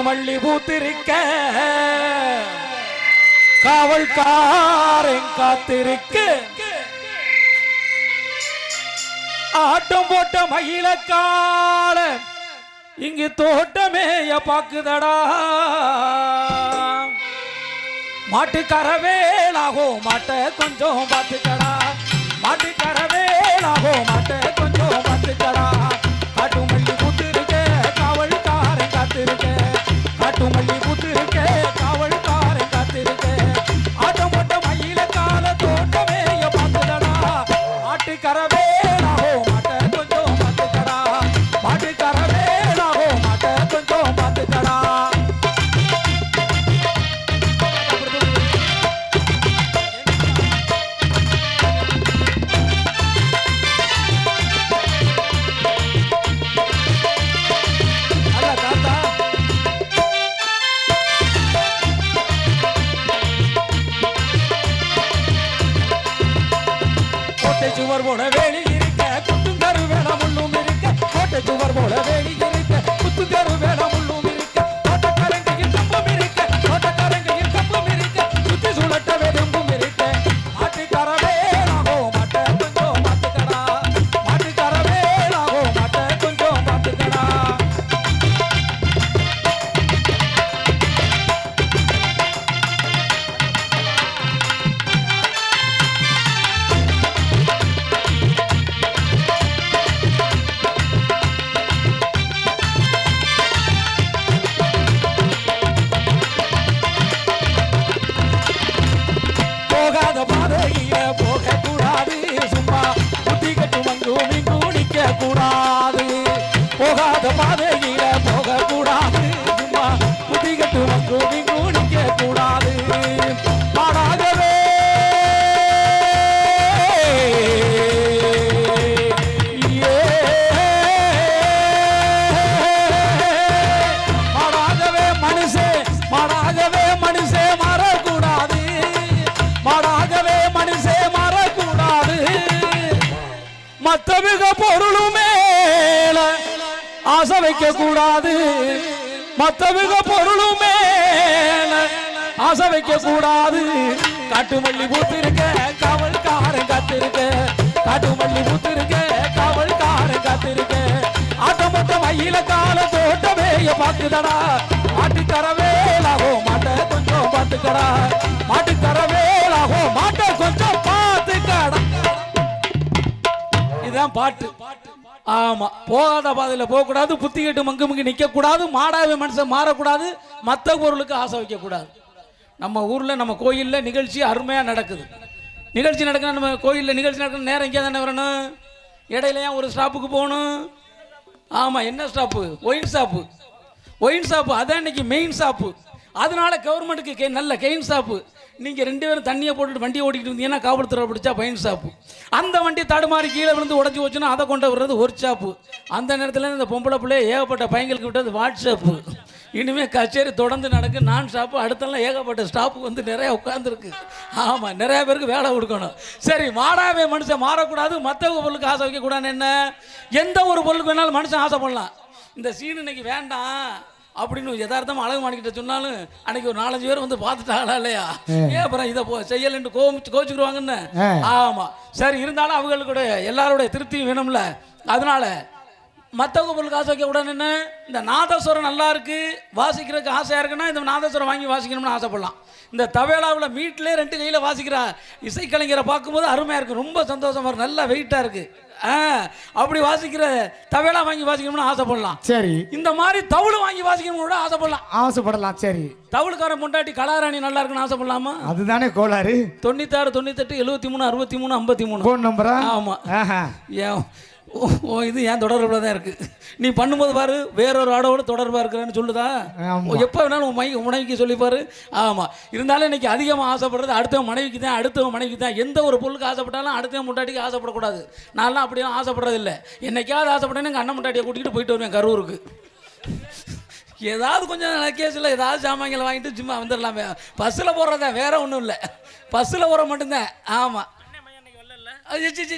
மல்லி பூத்திருக்க காவல்காரன் காத்திருக்க ஆட்டம் போட்ட மயிலக்கால இங்கு தோட்டமேய பாக்குதடா மாட்டுக்கரவேலாகோ மாட்ட கொஞ்சம் பார்த்துக்கடா மாட்டுக்கரவேலாகோ மாட்ட கொஞ்சம் பார்த்துக்கடா காட்டு மல்லி பூத்திருக்க காவல்காரன் காத்திருக்க காட்டு மல்லி பூத்திருக்க காவல்காரன் காத்திருக்க ஆட்டம் போட்ட மயிலக்கால தோட்டமேய பாக்குதடா மாட்டுக்கரவேலாகோ மாட்ட கொஞ்சம் பார்த்துக்கடா மாட்டுக்கரவேலாகோ மாட்ட கொஞ்சம் பார்த்துக்கடா சுவர் போல வேலி இருக்க குத்தும் கரு வேல முள்ளும் இருக்க கோட்டை சுவர் போல வேலி இருக்க குத்தும் கரு வேல முள்ளும் இருக்க தோட்டக்காரங்கையில் கம்பம் இருக்க தோட்டக்காரங்கையில் கம்பம் இருக்க சுத்தி சுழட்ட வெறும்பும் இருக்க மாட்டுக்கரவேலாகோ மாட்ட கொஞ்சம் பார்த்துக்கடா மாட்டுக்கரவேலாகோ மாட்ட கொஞ்சம் பார்த்துக்கடா போகாத பாதையில போக கூடாது சும்மா புத்தி கட்டு மங்கும் இங்கும் நிக்க கூடாது போகாத பாதையில போக கூடாது சும்மா புத்தி கட்டு மங்கும் இங்கும் நிக்க கூடாது மாடாகவே மாடாகவே மனுஷே மாடாகவே மனுஷே மாறக்கூடாது மாடாகவே மனுஷே மாறக்கூடாது மத்தமிக பொருளும் மேல ஆசை வைக்க கூடாது மத்தமிக பொருளும் மேல ஆசை வைக்க கூடாது காட்டு மல்லி பூத்திருக்க காவல்காரன் காத்திருக்க காட்டு மல்லி பூத்திருக்க காவல்காரன் காத்திருக்க ஆட்டமொட்ட மயில கால தோட்டமேய பாக்குதடா மாட்டுக்கரவேலாகோ மாட்ட கொஞ்சம் பார்த்துக்கடா மாட்டுக்கரவேலாகோ மாட்ட கொஞ்சம் பார்த்துக்கடா இதுதான் பாட்டு ஆமா போகாத பாதையில போக கூடாது புத்தி கட்டு மங்கு மங்கு நிக்க கூடாது மாடாவே மனுஷன் மாறக்கூடாது மற்ற பொருளுக்கு ஆசை வைக்க கூடாது நம்ம ஊர்ல நம்ம கோயில்ல நிகழ்ச்சி அருமையா நடக்குது நிகழ்ச்சி நடக்கணும் நம்ம கோயில்ல நிகழ்ச்சி நடக்கணும் நேரம் இங்கே தானே வரணும் இடையில ஏன் ஒரு ஸ்டாப்புக்கு போகணும் ஆமா என்ன stop wine shop wine shop அதான் இன்னைக்கு மெயின் ஷாப்பு அதனால கவர்மெண்ட்டுக்கு நல்ல கெயின் ஷாப்பு நீங்கள் 2 பேரும் தண்ணியை போட்டுட்டு வண்டியை ஓட்டிக்கிட்டு இருந்தீங்கன்னா காவல்துறை பிடிச்சா பைன் ஷாப்பு அந்த வண்டி தடுமாறி கீழே விழுந்து உடஞ்சி வச்சுன்னா அதை கொண்டு வர்றது ஒரு ஷாப்பு அந்த நேரத்தில் இந்த பொம்பளை பிள்ளைய ஏகப்பட்ட பையங்களுக்கு விட்டது வாட்ஸ்அப்பு இனிமேல் கச்சேரி தொடர்ந்து நடக்கு நான் ஷாப்பு அடுத்தெல்லாம் ஏகப்பட்ட ஸ்டாப்பு வந்து நிறையா உட்காந்துருக்கு ஆமாம் நிறையா பேருக்கு வேலை கொடுக்கணும் சரி மாடாவே மனுஷன் மாறக்கூடாது மற்ற பொருளுக்கு ஆசை வைக்கக்கூடாதுன்னு என்ன எந்த ஒரு பொருளுக்கு வேணாலும் மனுஷன் ஆசைப்படலாம் இந்த சீன் இன்னைக்கு வேண்டாம் அப்படின்னு யதார்த்தமா அழகு மாணிக்கிட்ட சொன்னாலும் அன்னைக்கு ஒரு 4-5 பேர் வந்து பார்த்துட்டாங்களா இல்லையா ஏன் அப்புறம் இதை செய்யலன்னு கோவிச்சுக்குருவாங்கன்னு ஆமா சரி இருந்தாலும் அவங்களுக்கு எல்லாருடைய திருப்தியும் வேணும்ல அதனால மற்றவங்க பொருளுக்கு ஆசை வைக்க கூடாது என்ன இந்த நாதஸ்வரம் நல்லா இருக்கு வாசிக்கிறதுக்கு ஆசையா இருக்குன்னா இந்த நாதஸ்வரம் வாங்கி வாசிக்கணும்னு ஆசைப்படலாம் இந்த தவேலாவில் மீட்டிலே 2 கையில் வாசிக்கிற இசைக்கலைஞரை பார்க்கும்போது அருமையாக இருக்குது ரொம்ப சந்தோஷமாக இருக்குது நல்லா வெயிட்டாக இருக்குது அப்படி வாசிக்கிற தவேலா வாங்கி வாசிக்கணும்னு ஆசைப்படலாம் சரி இந்த மாதிரி தவுள் வாங்கி வாசிக்கணும்னு கூட ஆசைப்படலாம் சரி தவுளுக்காரன் பொண்டாட்டி கலாராணி நல்லா இருக்குன்னு ஆசைப்படலாமா அதுதானே கோளாறு 96 98 73 63 53 ஃபோன் நம்பரா ஆமாம் ஏன் ஓ இது ஏன் தொடர்பில் தான் இருக்குது நீ பண்ணும்போது பாரு வேறொரு ஆடோடு தொடர்பாக இருக்கிறேன்னு சொல்லுதா எப்போ வேணாலும் உன் மனைவிக்கு சொல்லிப்பாரு ஆமாம் இருந்தாலும் இன்னைக்கு அதிகமாக ஆசைப்படுறது அடுத்தவன் மனைவிக்கு தான் எந்த ஒரு பொருளுக்கு ஆசைப்பட்டாலும் அடுத்தவன் முட்டாட்டிக்கு ஆசைப்படக்கூடாது நான்லாம் அப்படியே ஆசைப்படுறதில்லை என்னைக்காவது ஆசைப்பட்டேன்னு எங்கள் அண்ணன் முட்டாட்டியை கூட்டிகிட்டு போயிட்டு வருவேன் கரூருக்கு ஏதாவது கொஞ்சம் கேஸில் ஏதாவது சாமான்களை வாங்கிட்டு சும்மா வந்துடலாமே பஸ்ஸில் போடுறதா வேற ஒன்றும் இல்லை பஸ்ஸில் போகிற மட்டும்தான் ஆமாம்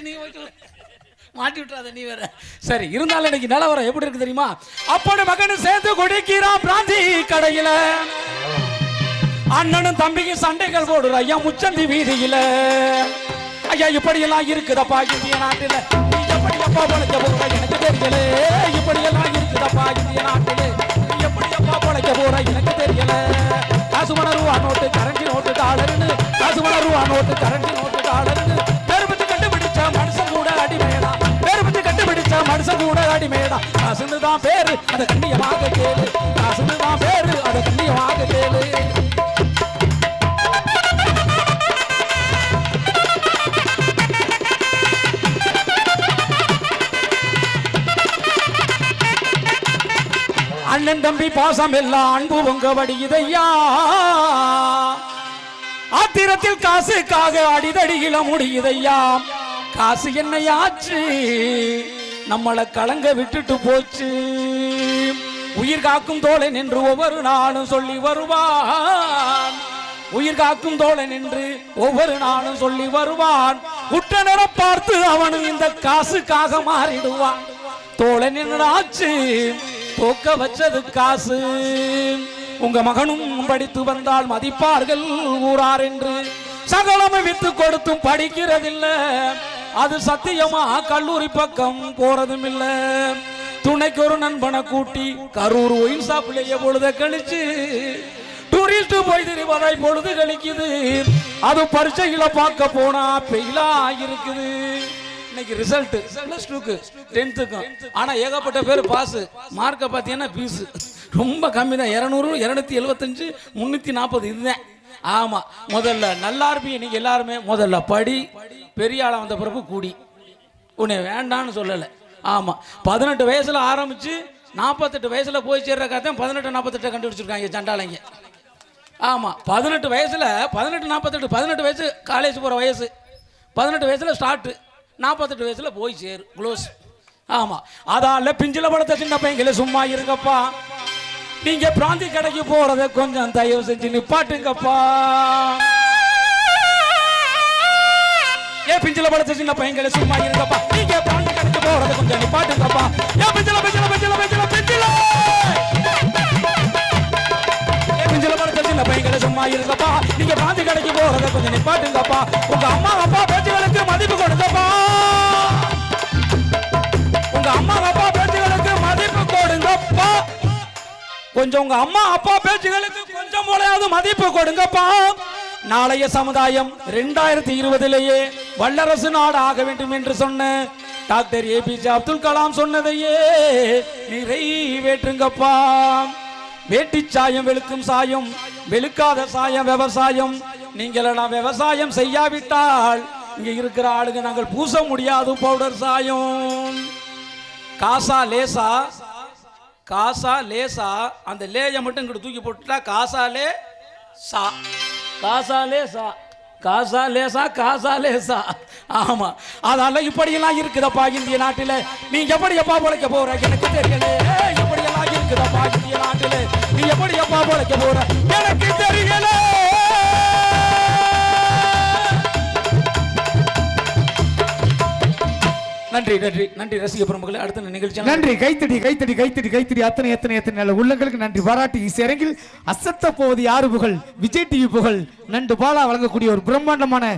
நீங்கள் மாட்டி விட்டுறாத நீ வேற. சரி, இருந்தாலும் இன்னைக்கு நிலவரம் எப்படி இருக்கு தெரியுமா? அப்போட மகனு சேர்ந்து குடிக்கிறான் பிராந்தி கடையில, அண்ணனும் தம்பிக்கு சண்டைகள் போடுற ஐயா முச்சந்தி வீதியில. ஐயா இப்படியெல்லாம் இருக்குதப்பா இந்திய நாட்டில, நீ எப்படி அப்பா பொழைக்க போற எனக்கு தெரியல. இப்படியெல்லாம் இருக்குதப்பா இந்திய நாட்டில, நீ எப்படி அப்பா பொழைக்க போற எனக்கு தெரியல. காசு மண ரூபா நோட்டு கரண்டி நோட்டு டாலர்னு, காசு மண ரூபா நோட்டு கரண்டி நோட்டு டாலர்னு, பெருமிச்சு கண்டுபிடிச்ச மனுஷன் கூட அடிமையடா, பெருமிச்சு கண்டுபிடிச்ச மனுஷன் கூட அடிமையடா. காசுன்னு தான் பேரு அதை கண்ணியமாக கேளு, காசுன்னு தான் பேரு அதை கண்ணியமாக கேளு. அண்ணன் தம்பி பாசம் எல்லாம் அன்பு பொங்க வடியுதையா, ஆத்திரத்தில் காசுக்காக அடிதடியில முடியுதையா. காசு என்னையாச்சு நம்மளை கலங்க விட்டுட்டு போச்சு. உயிர் காக்கும் தோழன் என்று ஒவ்வொரு நாளும் சொல்லி வருவான், உயிர் காக்கும் தோழன் என்று ஒவ்வொரு நாளும் சொல்லி வருவான். உற்றனரை பார்த்து அவனும் இந்த காசுக்காக மாறிடுவான். தோழன் என்னடாச்சு தோக்க வச்சது காசு. உங்க மகனும் படித்து வந்தால் மதிப்பார்கள் ஊரார் என்று சகலமும் வித்து கொடுத்தும் படிக்கிறதில்லை. அது சத்தியமா கல்லூரி பக்கம் போறதும் இல்ல. துணைக்கு ஒரு நண்பனை கூட்டி கரூர் ஒயின் ஷாப்லயே பொழுத கழிச்சு டூரிஸ்ட் போய் திரிவதை பொழுது கழிக்குது. அது பரீட்சையில பார்க்க போனா பெயிலா இருக்குது. இன்னைக்கு ரிசல்ட் +2க்கு 10க்கும், ஆனா ஏகப்பட்ட பேர் பாஸ். மார்க்கை பார்த்தீங்கன்னா பீஸ் ரொம்ப கம்மி தான், 200 275 340 இதுதான். ஆமா, முதல்ல நல்லா இருப்பீங்க நீங்க எல்லாருமே. முதல்ல படி, பெரிய ஆளா வந்த பிறகு கூடி. உன்னை வேண்டான்னு சொல்லலை. ஆமா, 18 வயசுல ஆரம்பிச்சு 48 வயசுல போய் சேர்ற கதை 18 48 கண்டுபிடிச்சிருக்காங்க சண்டாளைங்க. ஆமா, 18 வயசுல 18 48 18 வயசு காலேஜ் போற வயசு, 18 வயசுல ஸ்டார்ட், 48 வயசுல போய் சேரு க்ளோஸ். ஆமா, அதால பிஞ்சில பழத்த சின்ன பையங்கள சும்மா இருங்கப்பா. நீங்க பிராந்தி கடைக்கு போறத கொஞ்சம் தயவு செஞ்சு நிப்பாட்டுங்கப்பா. ஏ பிஞ்சில பழத்த சின்ன பையங்கள சும்மா இருங்கப்பா. நீங்க பிராந்தி கடைக்கு போறத கொஞ்சம் நிப்பாட்டுங்கப்பா. ஏ பிஞ்சில பிஞ்சில பிஞ்சில பிஞ்சில பிஞ்சில ஏ பிஞ்சில பழத்த சின்ன பையங்கள சும்மா இருங்கப்பா. நீங்க பிராந்தி கடைக்கு போறத கொஞ்சம் நிப்பாட்டுங்கப்பா. உங்க அம்மா அப்பா பேச்சுகளுக்கு மதிப்பு கொடுங்கப்பா. உங்க அம்மா அப்பா பேச்சுகளுக்கு மதிப்பு கொடுங்கப்பா. கொஞ்சம் உங்க அம்மா அப்பா பேச்சுகளுக்கு கொஞ்சம் போலையாவது மதிப்பு கொடுங்கப்பா. நாளைய சமுதாயம் 2020லேயே வல்லரசு நாடு ஆக வேண்டும் என்று சொன்ன டாக்டர் APJ அப்துல் கலாம் சொன்னதையே நிறைவேற்றுங்கப்பா. வேட்டி சாயம் வெளுக்கும் சாயம், வெளுக்காத சாயம் விவசாயம். நீங்களெல்லாம் விவசாயம் செய்யாவிட்டால் இங்க இருக்கிற ஆளுங்க நாங்கள் பூச முடியாது பவுடர் சாயம். காசா லேசா, காசா லேசா, அந்த லேயை மட்டும் இங்கிட்டு தூக்கி போட்டுட்டா காசாலே சா, காசாலே சா, காசாலே சா, காசாலே சா. ஆமா, அதால இப்படியெல்லாம் இருக்குதப்பா இந்திய நாட்டில. நீ எப்படி எப்பா பொழைக்க போற எனக்கு தெரியல. இப்படியெல்லாம் இருக்குதப்பா இந்திய நாட்டில. நீ எப்படி எப்பா பொழைக்க போற எனக்கு தெரியல. நன்றி நன்றி நன்றி ரசிக பெருமக்களே. அடுத்த நிகழ்ச்சி நன்றி. கைத்தடி கைத்தடி கைத்தடி கைத்தடி. அத்தனை எத்தனை எத்தனை நல்ல உள்ளங்களுக்கு நன்றி பாராட்டி இசையரங்கில் அசத்த போவது யாரு புகழ், விஜய் டிவி புகழ், நண்டு பாலா வழங்கக்கூடிய ஒரு பிரம்மாண்டமான